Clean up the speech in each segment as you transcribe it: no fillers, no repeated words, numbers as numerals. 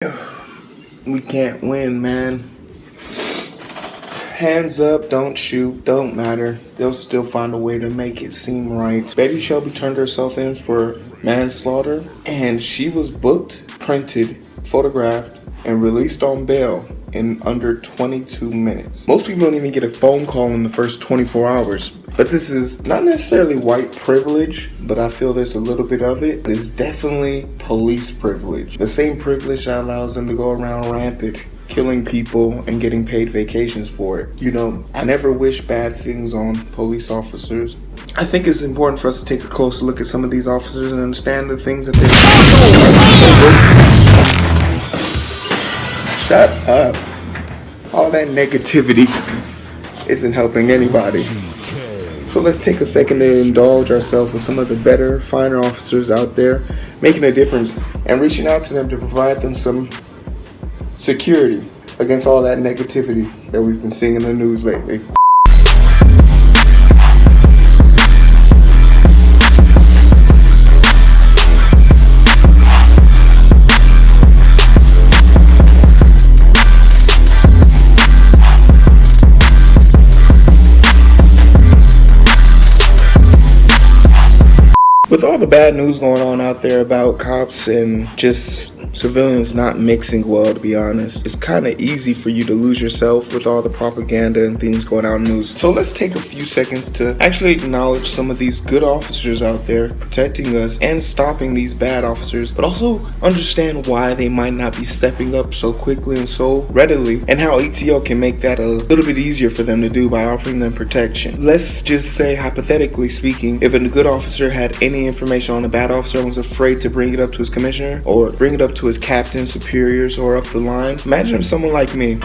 We can't win, man. Hands up, don't shoot, don't matter. They'll still find a way to make it seem right. Baby Shelby turned herself in for manslaughter, and she was booked, printed, photographed, and released on bail in under 22 minutes. Most people don't even get a phone call in the first 24 hours. But this is not necessarily white privilege, but I feel there's a little bit of it. It's definitely police privilege. The same privilege that allows them to go around rampant, killing people and getting paid vacations for it. You know, I never wish bad things on police officers. I think it's important for us to take a closer look at some of these officers and understand the things that they're Shut up. All that negativity isn't helping anybody. So let's take a second to indulge ourselves with some of the better, finer officers out there making a difference and reaching out to them to provide them some security against all that negativity that we've been seeing in the news lately. With all the bad news going on out there about cops and just civilians not mixing well, to be honest, it's kind of easy for you to lose yourself with all the propaganda and things going out in the news. So let's take a few seconds to actually acknowledge some of these good officers out there protecting us and stopping these bad officers, but also understand why they might not be stepping up so quickly and so readily, and how ATO can make that a little bit easier for them to do by offering them protection. Let's just say, hypothetically speaking, if a good officer had any information on a bad officer and was afraid to bring it up to his commissioner or bring it up to his captain, superiors, or up the line. Imagine if someone like me,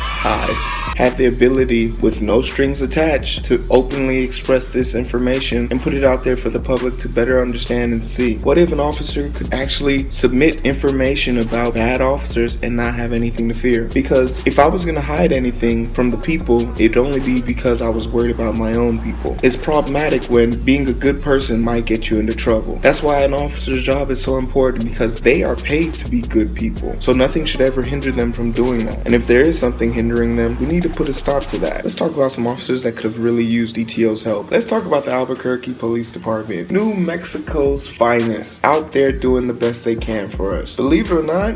had the ability with no strings attached to openly express this information and put it out there for the public to better understand and see. What if an officer could actually submit information about bad officers and not have anything to fear? Because if I was going to hide anything from the people, it'd only be because I was worried about my own people. It's problematic when being a good person might get you into trouble. That's why an officer's job is so important, because they are paid to be good people. So nothing should ever hinder them from doing that. And if there is something hindering them, we need to put a stop to that. Let's talk about some officers that could have really used ETO's help. Let's talk about the Albuquerque Police Department. New Mexico's finest, out there doing the best they can for us. Believe it or not,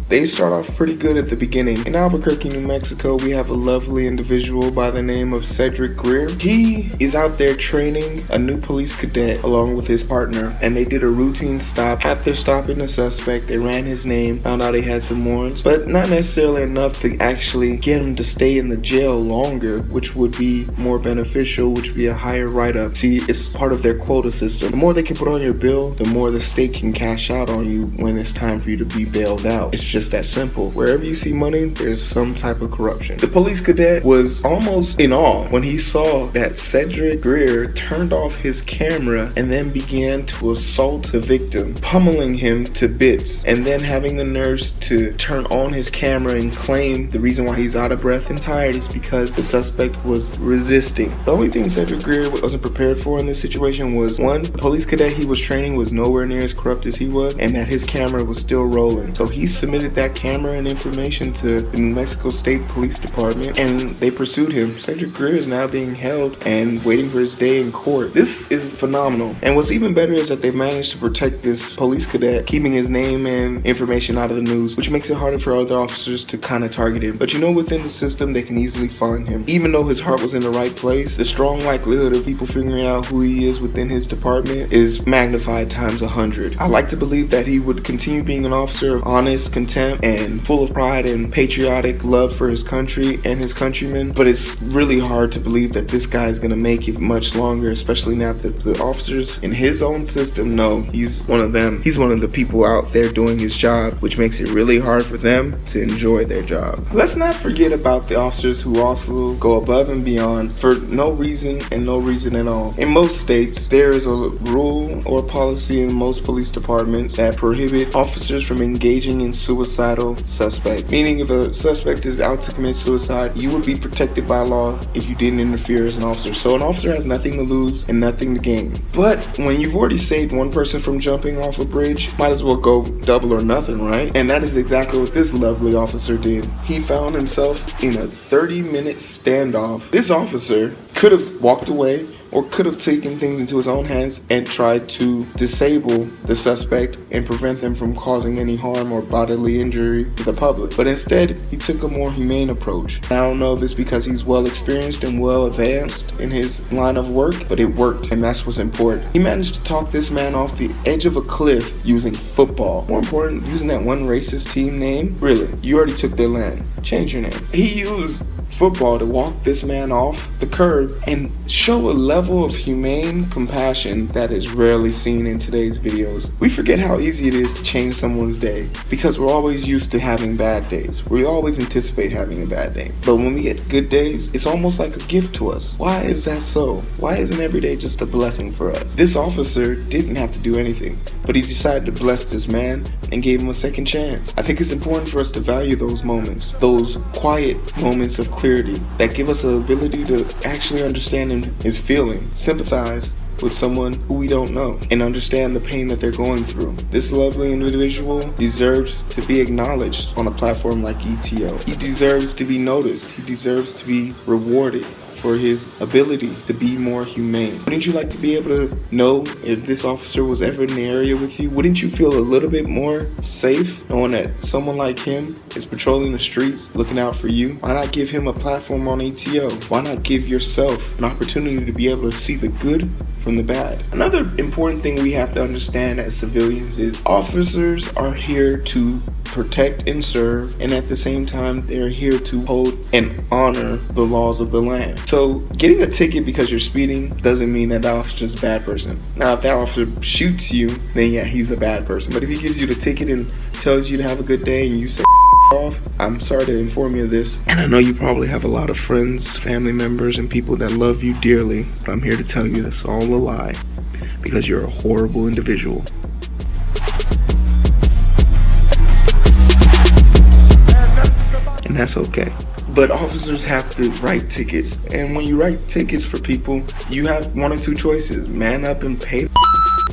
they start off pretty good at the beginning. In Albuquerque, New Mexico, we have a lovely individual by the name of Cedric Greer. He is out there training a new police cadet along with his partner, and they did a routine stop. After stopping the suspect, they ran his name, found out he had some warrants, but not necessarily enough to actually get him to stay in the jail longer, which would be more beneficial, which would be a higher write-up. See, it's part of their quota system. The more they can put on your bill, the more the state can cash out on you when it's time for you to be bailed out. It's just that simple. Wherever you see money, there's some type of corruption. The police cadet was almost in awe when he saw that Cedric Greer turned off his camera and then began to assault the victim, pummeling him to bits, and then having the nerves to turn on his camera and claim the reason why he's out of breath and tired is because the suspect was resisting. The only thing Cedric Greer wasn't prepared for in this situation was, one, the police cadet he was training was nowhere near as corrupt as he was, and that his camera was still rolling. So he submitted that camera and information to the New Mexico State Police Department, and they pursued him. Cedric Greer is now being held and waiting for his day in court. This is phenomenal. And what's even better is that they've managed to protect this police cadet, keeping his name and information out of the news, which makes it harder for other officers to kind of target him. But you know, within the system, they can easily find him. Even though his heart was in the right place, the strong likelihood of people figuring out who he is within his department is magnified times 100. I like to believe that he would continue being an officer of honest contempt and full of pride and patriotic love for his country and his countrymen, but it's really hard to believe that this guy is going to make it much longer, especially now that the officers in his own system know he's one of them. He's one of the people out there doing his job, which makes it really hard for them to enjoy their job. Let's not forget about the officers who also go above and beyond for no reason and no reason at all. In most states, there is a rule or policy in most police departments that prohibit officers from engaging in known suicidal suspect, meaning if a suspect is out to commit suicide, you would be protected by law if you didn't interfere as an officer. So an officer has nothing to lose and nothing to gain. But when you've already saved one person from jumping off a bridge, might as well go double or nothing, right? And that is exactly what this lovely officer did. He found himself in a 30-minute standoff. This officer could have walked away or could have taken things into his own hands and tried to disable the suspect and prevent them from causing any harm or bodily injury to the public. But instead, he took a more humane approach. I don't know if it's because he's well experienced and well advanced in his line of work, but it worked, and that's what's important. He managed to talk this man off the edge of a cliff using football. More important, using that one racist team name. Really, you already took their land. Change your name. He used football to walk this man off the curb and show a level of humane compassion that is rarely seen in today's videos. We forget how easy it is to change someone's day because we're always used to having bad days. We always anticipate having a bad day. But when we get good days, it's almost like a gift to us. Why is that so? Why isn't every day just a blessing for us? This officer didn't have to do anything, but he decided to bless this man and gave him a second chance. I think it's important for us to value those moments, those quiet moments of clarity that give us the ability to actually understand his feeling, sympathize with someone who we don't know, and understand the pain that they're going through. This lovely individual deserves to be acknowledged on a platform like ETO. He deserves to be noticed. He deserves to be rewarded for his ability to be more humane. Wouldn't you like to be able to know if this officer was ever in the area with you? Wouldn't you feel a little bit more safe knowing that someone like him is patrolling the streets, looking out for you? Why not give him a platform on ETO? Why not give yourself an opportunity to be able to see the good from the bad? Another important thing we have to understand as civilians is officers are here to protect and serve, and at the same time they're here to hold and honor the laws of the land. So getting a ticket because you're speeding doesn't mean that officer's a bad person. Now if that officer shoots you, then yeah, he's a bad person. But if he gives you the ticket and tells you to have a good day and you say off, I'm sorry to inform you of this, and I know you probably have a lot of friends, family members, and people that love you dearly, but I'm here to tell you that's all a lie, because you're a horrible individual. And that's okay. But officers have to write tickets, and when you write tickets for people, you have one or two choices: man up and pay,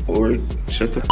or shut the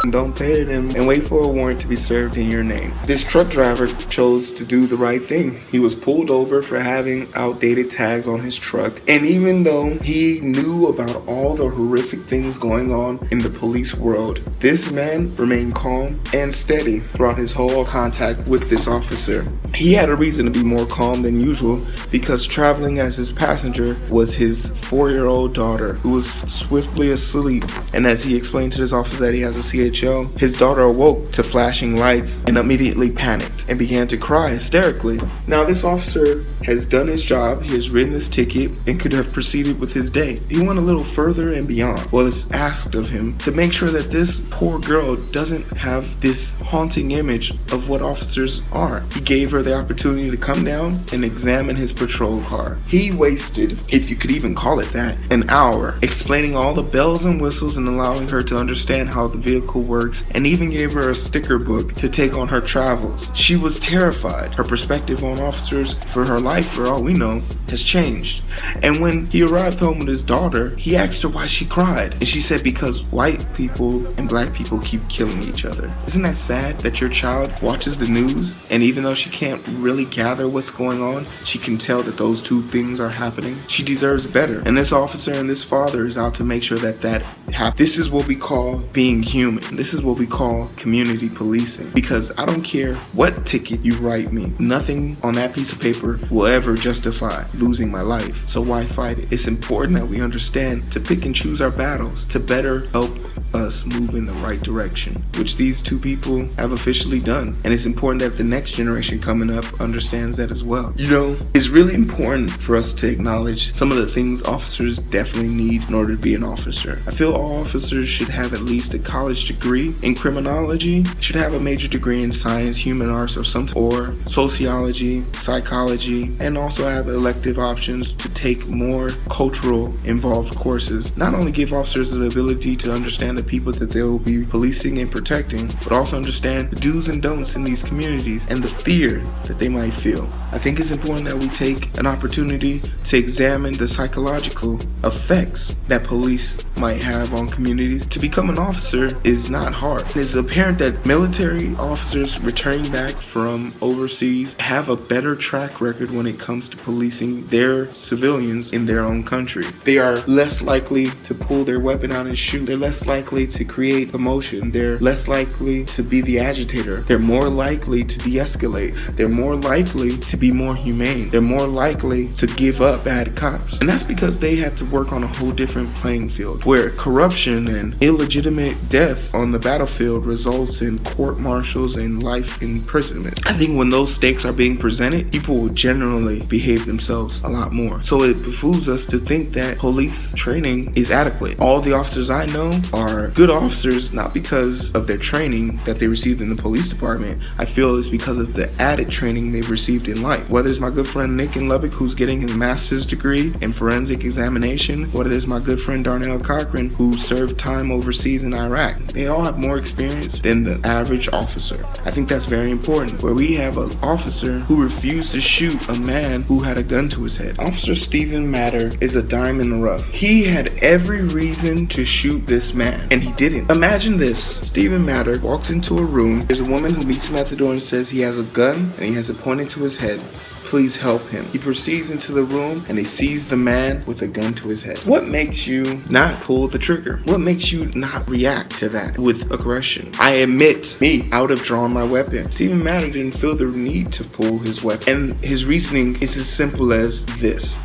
and don't pay it and wait for a warrant to be served in your name. This truck driver chose to do the right thing. He was pulled over for having outdated tags on his truck, and even though he knew about all the horrific things going on in the police world, this man remained calm and steady throughout his whole contact with this officer. He had a reason to be more calm than usual because traveling as his passenger was his 4-year-old daughter, who was swiftly asleep. And as he explained to this officer that he has a CHO, his daughter awoke to flashing lights and immediately panicked and began to cry hysterically. Now this officer has done his job. He has written his ticket and could have proceeded with his day. He went a little further and beyond what is asked of him to make sure that this poor girl doesn't have this haunting image of what officers are. He gave her the opportunity to come down and examine his patrol car. He wasted, if you could even call it that, an hour explaining all the bells and whistles and allowing her to understand how the vehicle works, and even gave her a sticker book to take on her travels. She was terrified. Her perspective on officers for her life, for all we know, has changed. And when he arrived home with his daughter, he asked her why she cried, and she said because white people and black people keep killing each other. Isn't that sad that your child watches the news, and even though she can't really gather what's going on, she can tell that those two things are happening? She deserves better, and this officer and this father is out to make sure that that happens. This is what we call being human. This is what we call community policing, because I don't care what ticket you write me, nothing on that piece of paper will ever justify losing my life. So why fight it? It's important that we understand to pick and choose our battles to better help us move in the right direction, which these two people have officially done. And it's important that the next generation coming up understands that as well. You know, it's really important for us to acknowledge some of the things officers definitely need in order to be an officer. I feel all officers should have at least a college degree degree in criminology should have a major degree in science, human arts, or something, or sociology, psychology, and also have elective options to take more cultural involved courses. Not only give officers the ability to understand the people that they will be policing and protecting, but also understand the do's and don'ts in these communities and the fear that they might feel. I think it's important that we take an opportunity to examine the psychological effects that police might have on communities. To become an officer is not hard. It's apparent that military officers returning back from overseas have a better track record when it comes to policing their civilians in their own country. They are less likely to pull their weapon out and shoot. They're less likely to create commotion. They're less likely to be the agitator. They're more likely to de-escalate. They're more likely to be more humane. They're more likely to give up bad cops. And that's because they had to work on a whole different playing field, where corruption and illegitimate death on the battlefield results in court-martials and life imprisonment. I think when those stakes are being presented, people will generally behave themselves a lot more. So it behooves us to think that police training is adequate. All the officers I know are good officers, not because of their training that they received in the police department. I feel it's because of the added training they've received in life. Whether it's my good friend Nick in Lubbock, who's getting his master's degree in forensic examination, whether it's my good friend Darnell Cochran, who served time overseas in Iraq. They all have more experience than the average officer. I think that's very important, where we have an officer who refused to shoot a man who had a gun to his head. Officer Stephen Matter is a dime in the rough. He had every reason to shoot this man, and he didn't. Imagine this. Stephen Matter walks into a room. There's a woman who meets him at the door and says he has a gun and he has it pointed to his head. Please help him. He proceeds into the room and he sees the man with a gun to his head. What makes you not pull the trigger? What makes you not react to that with aggression? I admit, I would have drawn my weapon. Stephen Matter didn't feel the need to pull his weapon. And his reasoning is as simple as this.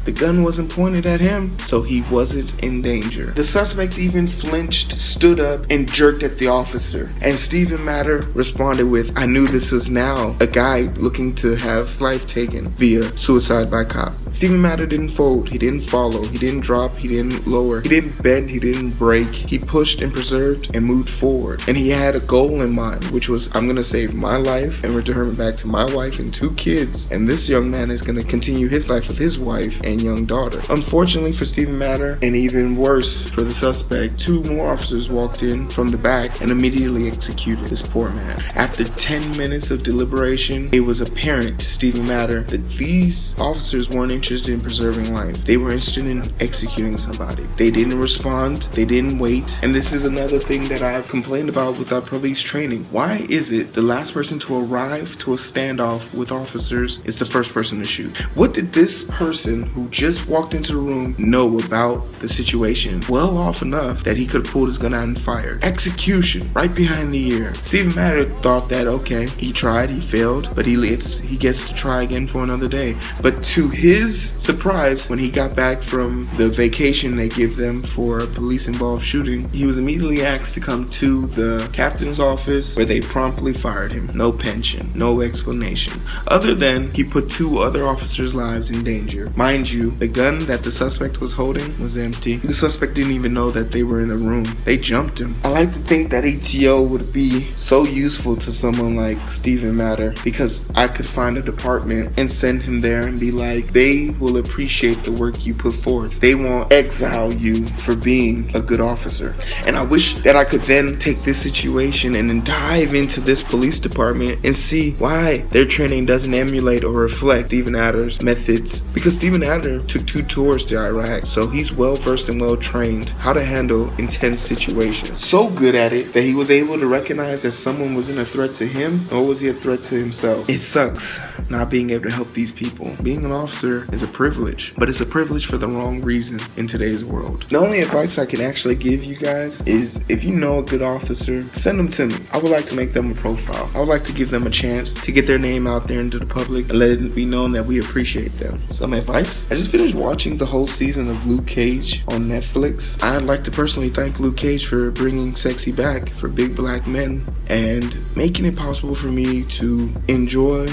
The gun wasn't pointed at him, so he wasn't in danger. The suspect even flinched, stood up, and jerked at the officer. And Stephen Matter responded with, I knew this was now a guy looking to have life taken via suicide by cop. Stephen Matter didn't fold, he didn't follow, he didn't drop, he didn't lower, he didn't bend, he didn't break. He pushed and preserved and moved forward. And he had a goal in mind, which was, I'm gonna save my life and return back to my wife and 2 kids. And this young man is gonna continue his life with his wife and young daughter. Unfortunately for Stephen Matter, and even worse for the suspect, 2 more officers walked in from the back and immediately executed this poor man. After 10 minutes of deliberation, it was apparent to Stephen Matter that these officers weren't interested in preserving life. They were interested in executing somebody. They didn't respond, they didn't wait, and this is another thing that I've complained about with our police training. Why is it the last person to arrive to a standoff with officers is the first person to shoot? What did this person who just walked into the room know about the situation well off enough that he could have pulled his gun out and fired? Execution right behind the ear. Stephen Matter thought that, okay, he tried, he failed, but he gets to try again for another day. But to his surprise, when he got back from the vacation they give them for a police-involved shooting, he was immediately asked to come to the captain's office, where they promptly fired him. No pension, no explanation, other than he put 2 other officers' lives in danger. Mind you, the gun that the suspect was holding was empty. The suspect didn't even know that they were in the room. They jumped him. I like to think that ETO would be so useful to someone like Stephen Matter, because I could find a department and send him there and be like, they will appreciate the work you put forth. They won't exile you for being a good officer. And I wish that I could then take this situation and then dive into this police department and see why their training doesn't emulate or reflect Stephen Matter's methods. Because Stephen Matter took 2 tours to Iraq, so he's well versed and well trained how to handle intense situations. So good at it that he was able to recognize that someone wasn't a threat to him, nor was he a threat to himself. It sucks not being able to help these people. Being an officer is a privilege, but it's a privilege for the wrong reason in today's world. The only advice I can actually give you guys is, if you know a good officer, send them to me. I would like to make them a profile. I would like to give them a chance to get their name out there into the public and let it be known that we appreciate them. Some advice? I just finished watching the whole season of Luke Cage on Netflix. I'd like to personally thank Luke Cage for bringing sexy back for big black men and making it possible for me to enjoy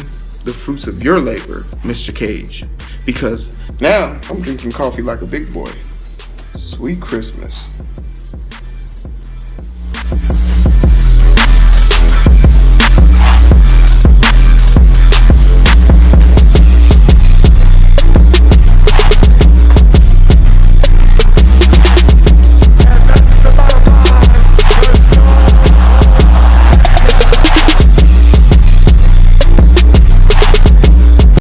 the fruits of your labor, Mr. Cage, because now I'm drinking coffee like a big boy. Sweet Christmas.